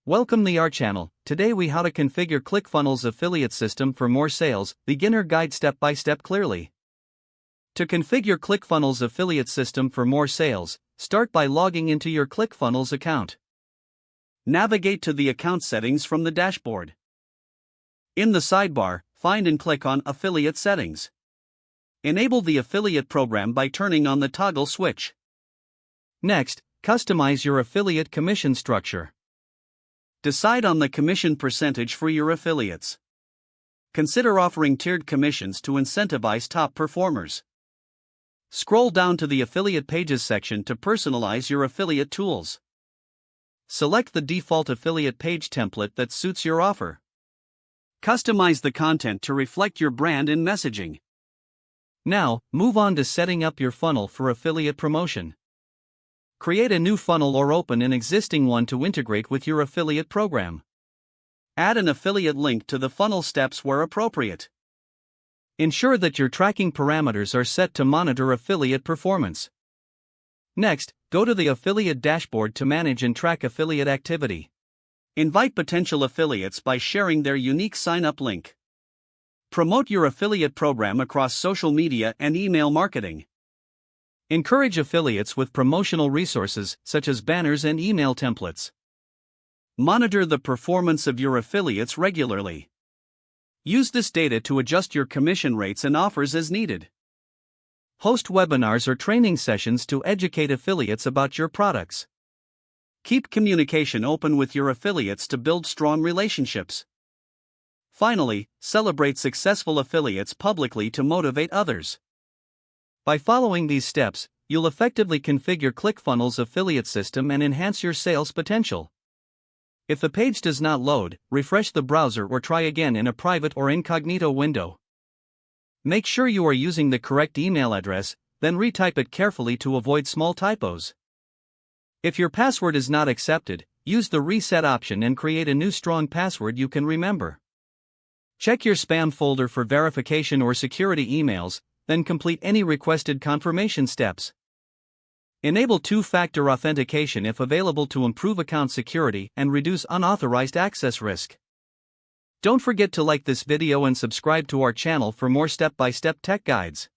Welcome to our channel. Today we how to configure ClickFunnels affiliate system for more sales, beginner guide step by step clearly. To configure ClickFunnels affiliate system for more sales, start by logging into your ClickFunnels account. Navigate to the account settings from the dashboard. In the sidebar, find and click on Affiliate Settings. Enable the affiliate program by turning on the toggle switch. Next, customize your affiliate commission structure. Decide on the commission percentage for your affiliates. Consider offering tiered commissions to incentivize top performers. Scroll down to the Affiliate Pages section to personalize your affiliate tools. Select the default affiliate page template that suits your offer. Customize the content to reflect your brand and messaging. Now, move on to setting up your funnel for affiliate promotion. Create a new funnel or open an existing one to integrate with your affiliate program. Add an affiliate link to the funnel steps where appropriate. Ensure that your tracking parameters are set to monitor affiliate performance. Next, go to the affiliate dashboard to manage and track affiliate activity. Invite potential affiliates by sharing their unique sign-up link. Promote your affiliate program across social media and email marketing. Encourage affiliates with promotional resources such as banners and email templates. Monitor the performance of your affiliates regularly. Use this data to adjust your commission rates and offers as needed. Host webinars or training sessions to educate affiliates about your products. Keep communication open with your affiliates to build strong relationships. Finally, celebrate successful affiliates publicly to motivate others. By following these steps, you'll effectively configure ClickFunnels affiliate system and enhance your sales potential. If the page does not load, refresh the browser or try again in a private or incognito window. Make sure you are using the correct email address, then retype it carefully to avoid small typos. If your password is not accepted, use the reset option and create a new strong password you can remember. Check your spam folder for verification or security emails, then complete any requested confirmation steps. Enable two-factor authentication if available to improve account security and reduce unauthorized access risk. Don't forget to like this video and subscribe to our channel for more step-by-step tech guides.